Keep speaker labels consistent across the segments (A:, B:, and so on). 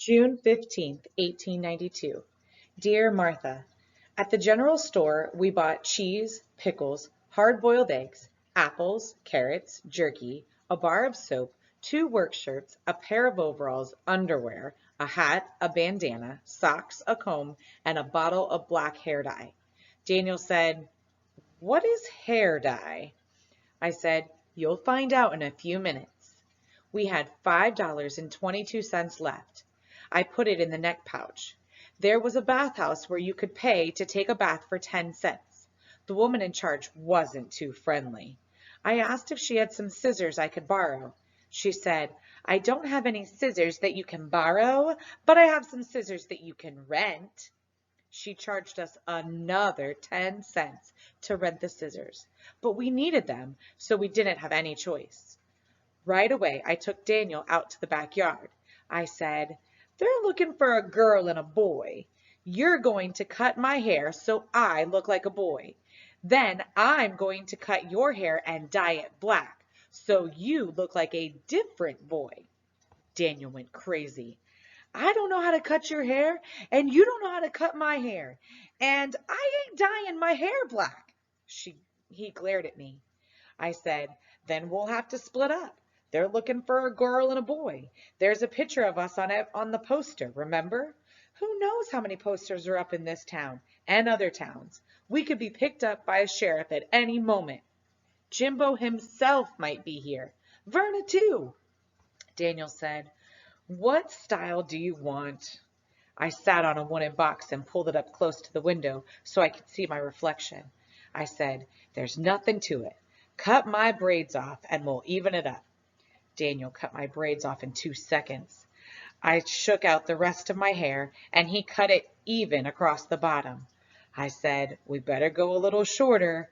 A: June 15th, 1892. Dear Martha, at the general store we bought cheese, pickles, hard-boiled eggs, apples, carrots, jerky, a bar of soap, 2 work shirts, a pair of overalls, underwear, a hat, a bandana, socks, a comb, and a bottle of black hair dye. Daniel said, "What is hair dye?" I said, "You'll find out in a few minutes." We had $5.22 left. I put it in the neck pouch. There was a bathhouse where you could pay to take a bath for 10 cents. The woman in charge wasn't too friendly. I asked if she had some scissors I could borrow. She said, "I don't have any scissors that you can borrow, but I have some scissors that you can rent." She charged us another 10 cents to rent the scissors, but we needed them, so we didn't have any choice. Right away, I took Daniel out to the backyard. I said, "They're looking for a girl and a boy. You're going to cut my hair so I look like a boy. Then I'm going to cut your hair and dye it black so you look like a different boy." Daniel went crazy. "I don't know how to cut your hair, and you don't know how to cut my hair, and I ain't dyeing my hair black." He glared at me. I said, "Then we'll have to split up. They're looking for a girl and a boy. There's a picture of us on the poster, remember? Who knows how many posters are up in this town and other towns? We could be picked up by a sheriff at any moment. Jimbo himself might be here. Verna too." Daniel said, "What style do you want?" I sat on a wooden box and pulled it up close to the window so I could see my reflection. I said, "There's nothing to it. Cut my braids off and we'll even it up." Daniel cut my braids off in 2 seconds. I shook out the rest of my hair and he cut it even across the bottom. I said, "We better go a little shorter."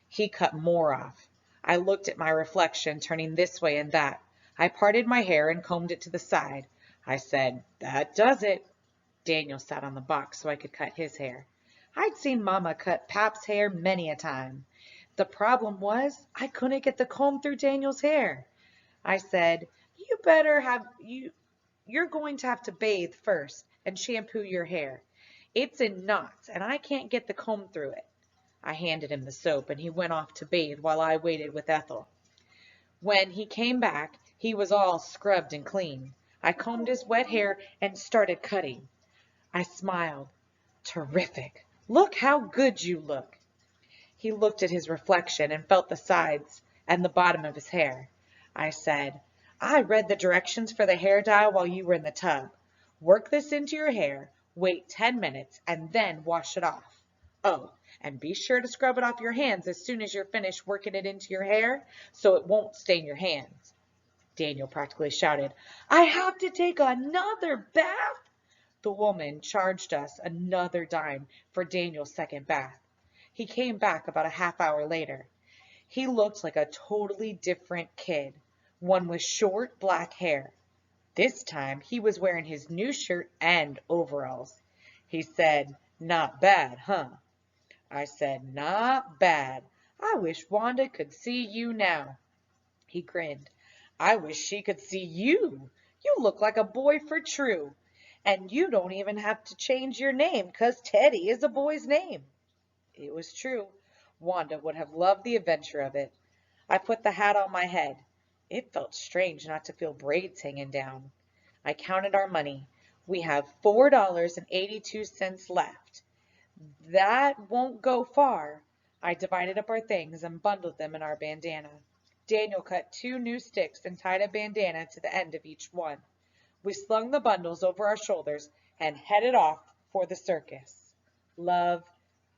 A: He cut more off. I looked at my reflection, turning this way and that. I parted my hair and combed it to the side. I said, "That does it." Daniel sat on the box so I could cut his hair. I'd seen Mama cut Pap's hair many a time. The problem was I couldn't get the comb through Daniel's hair. I said, You're going to have to bathe first and shampoo your hair. It's in knots and I can't get the comb through it." I handed him the soap and he went off to bathe while I waited with Ethel. When he came back, he was all scrubbed and clean. I combed his wet hair and started cutting. I smiled. "Terrific. Look how good you look." He looked at his reflection and felt the sides and the bottom of his hair. I said, "I read the directions for the hair dye while you were in the tub. Work this into your hair, wait 10 minutes, and then wash it off. Oh, and be sure to scrub it off your hands as soon as you're finished working it into your hair so it won't stain your hands." Daniel practically shouted, "I have to take another bath?" The woman charged us another dime for Daniel's second bath. He came back about a half hour later. He looked like a totally different kid, one with short black hair. This time he was wearing his new shirt and overalls. He said, "Not bad, huh?" I said, "Not bad. I wish Wanda could see you now." He grinned. "I wish she could see you. You look like a boy for true. And you don't even have to change your name 'cause Teddy is a boy's name." It was true. Wanda would have loved the adventure of it. I put the hat on my head. It felt strange not to feel braids hanging down. I counted our money. We have $4.82 left. That won't go far. I divided up our things and bundled them in our bandana. Daniel cut 2 new sticks and tied a bandana to the end of each one. We slung the bundles over our shoulders and headed off for the circus. Love,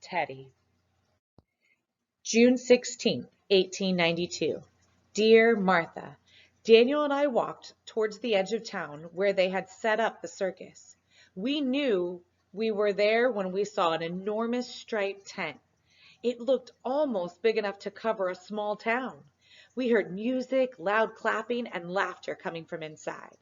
A: Teddy. June 16th, 1892. Dear Martha, Daniel and I walked towards the edge of town where they had set up the circus. We knew we were there when we saw an enormous striped tent. It looked almost big enough to cover a small town. We heard music, loud clapping, and laughter coming from inside.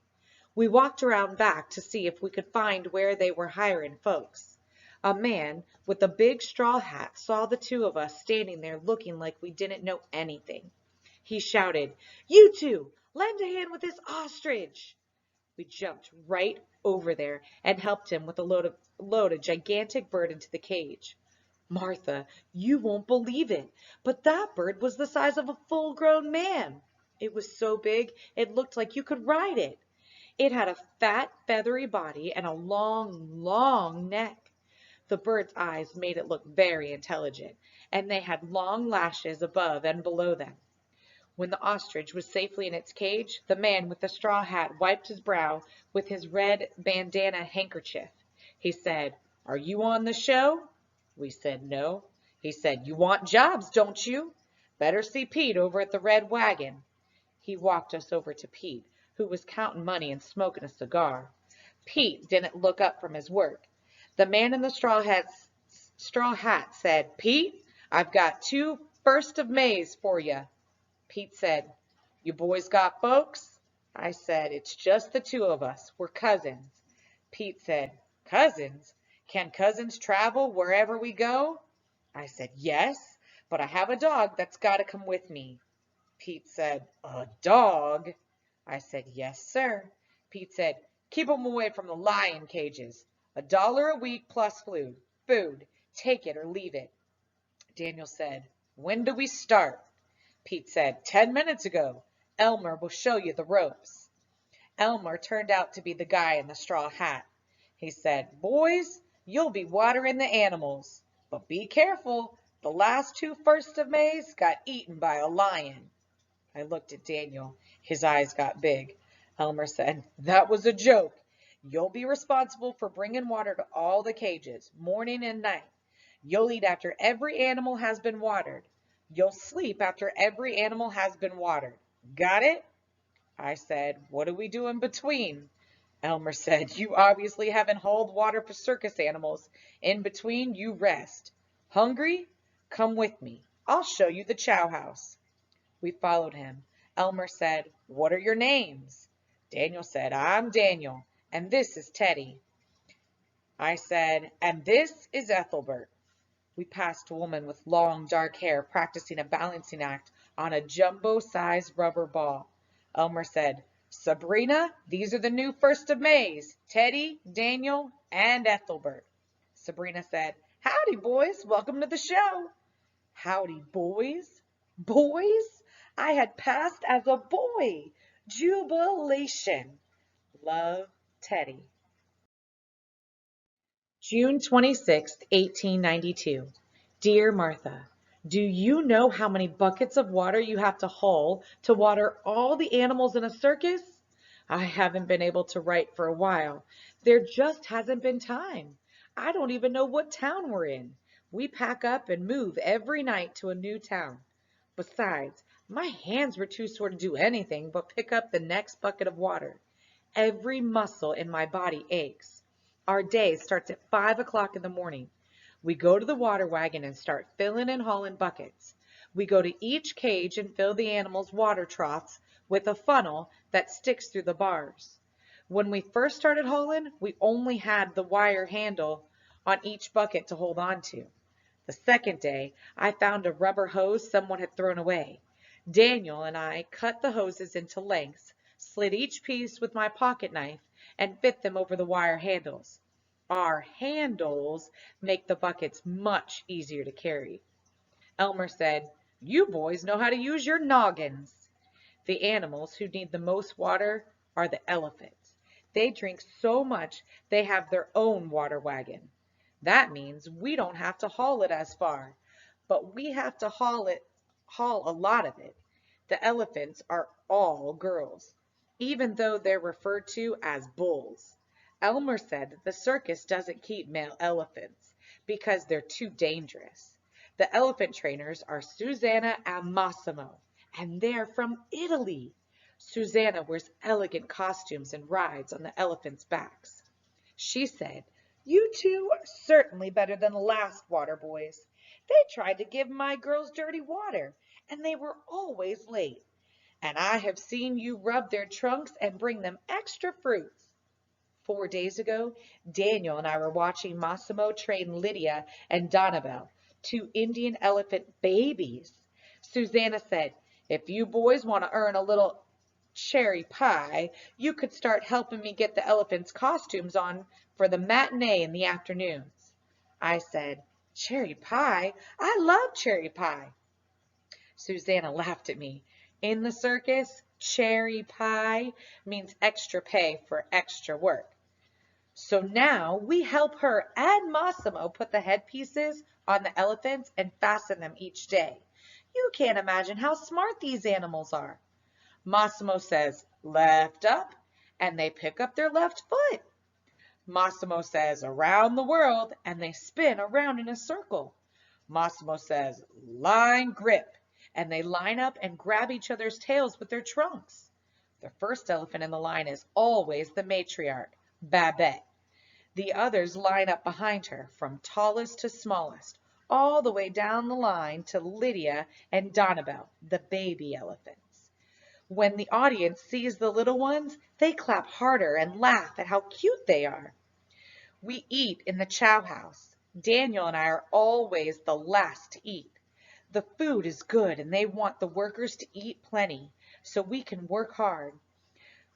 A: We walked around back to see if we could find where they were hiring folks. A man with a big straw hat saw the 2 of us standing there looking like we didn't know anything. He shouted, "You 2, lend a hand with this ostrich." We jumped right over there and helped him with load a gigantic bird into the cage. Martha, you won't believe it, but that bird was the size of a full-grown man. It was so big it looked like you could ride it. It had a fat, feathery body and a long, long neck. The bird's eyes made it look very intelligent, and they had long lashes above and below them. When the ostrich was safely in its cage, the man with the straw hat wiped his brow with his red bandana handkerchief. He said, "Are you on the show?" We said no. He said, "You want jobs, don't you? Better see Pete over at the Red Wagon." He walked us over to Pete, who was counting money and smoking a cigar. Pete didn't look up from his work. The man in the straw hat said, "Pete, I've got 2 first of Mays for you." Pete said, "You boys got folks?" I said, "It's just the 2 of us. We're cousins." Pete said, "Cousins? Can cousins travel wherever we go?" I said, "Yes, but I have a dog that's got to come with me." Pete said, "A dog?" I said, "Yes, sir." Pete said, "Keep 'em away from the lion cages. $1 a week plus food. Take it or leave it." Daniel said, "When do we start?" Pete said, 10 minutes ago. Elmer will show you the ropes." Elmer turned out to be the guy in the straw hat. He said, "Boys, you'll be watering the animals. But be careful. The last 2 first of Mays got eaten by a lion." I looked at Daniel. His eyes got big. Elmer said, "That was a joke. You'll be responsible for bringing water to all the cages, morning and night. You'll eat after every animal has been watered. You'll sleep after every animal has been watered. Got it?" I said, "What do we do in between?" Elmer said, "You obviously haven't hauled water for circus animals. In between, you rest. Hungry? Come with me. I'll show you the chow house." We followed him. Elmer said, "What are your names?" Daniel said, "I'm Daniel, and this is Teddy." I said, "And this is Ethelbert." We passed a woman with long, dark hair practicing a balancing act on a jumbo-sized rubber ball. Elmer said, "Sabrina, these are the new first of Mays, Teddy, Daniel, and Ethelbert." Sabrina said, "Howdy, boys. Welcome to the show." Howdy, boys. Boys? I had passed as a boy. Jubilation. Love, Teddy. June 26th, 1892. Dear Martha, do you know how many buckets of water you have to haul to water all the animals in a circus? I haven't been able to write for a while. There just hasn't been time. I don't even know what town we're in. We pack up and move every night to a new town. Besides, my hands were too sore to do anything but pick up the next bucket of water. Every muscle in my body aches. Our day starts at 5 o'clock in the morning. We go to the water wagon and start filling and hauling buckets. We go to each cage and fill the animals' water troughs with a funnel that sticks through the bars. When we first started hauling, we only had the wire handle on each bucket to hold on to. The second day, I found a rubber hose someone had thrown away. Daniel and I cut the hoses into lengths, slit each piece with my pocket knife, and fit them over the wire handles. Our handles make the buckets much easier to carry. Elmer said, "You boys know how to use your noggins." The animals who need the most water are the elephants. They drink so much they have their own water wagon. That means we don't have to haul it as far, but we have to haul a lot of it. The elephants are all girls, even though they're referred to as bulls. Elmer said that the circus doesn't keep male elephants because they're too dangerous. The elephant trainers are Susanna and Massimo, and they're from Italy. Susanna wears elegant costumes and rides on the elephants' backs. She said, "You two are certainly better than the last water boys. They tried to give my girls dirty water, and they were always late. And I have seen you rub their trunks and bring them extra fruits." 4 days ago, Daniel and I were watching Massimo train Lydia and Donabelle, 2 Indian elephant babies. Susanna said, "If you boys want to earn a little Cherry Pie, you could start helping me get the elephants' costumes on for the matinee in the afternoons. I said, Cherry Pie? I love cherry pie. Susanna laughed at me. In the circus, cherry pie means extra pay for extra work. So now we help her and Massimo put the headpieces on the elephants and fasten them each day. You can't imagine how smart these animals are. Massimo says, left up, and they pick up their left foot. Massimo says, around the world, and they spin around in a circle. Massimo says, line grip, and they line up and grab each other's tails with their trunks. The first elephant in the line is always the matriarch, Babette. The others line up behind her, from tallest to smallest, all the way down the line to Lydia and Donabelle, the baby elephants. When the audience sees the little ones, they clap harder and laugh at how cute they are. We eat in the chow house. Daniel and I are always the last to eat. The food is good and they want the workers to eat plenty so we can work hard.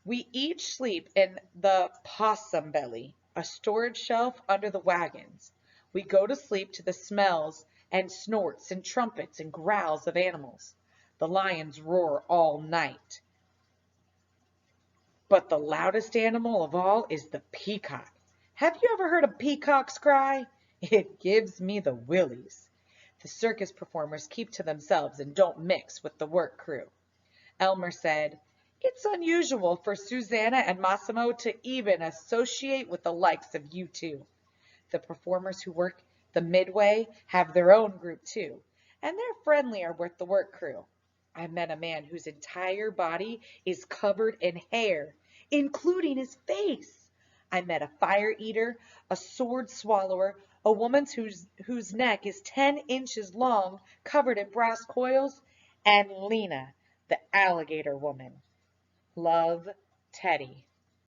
A: We each sleep in the possum belly, a storage shelf under the wagons. We go to sleep to the smells and snorts and trumpets and growls of animals. The lions roar all night. But the loudest animal of all is the peacock. Have you ever heard a peacock's cry? It gives me the willies. The circus performers keep to themselves and don't mix with the work crew. Elmer said, it's unusual for Susanna and Massimo to even associate with the likes of you two. The performers who work the midway have their own group too, and they're friendlier with the work crew. I met a man whose entire body is covered in hair, including his face. I met a fire eater, a sword swallower, a woman whose neck is 10 inches long, covered in brass coils, and Lena, the alligator woman. Love, Teddy.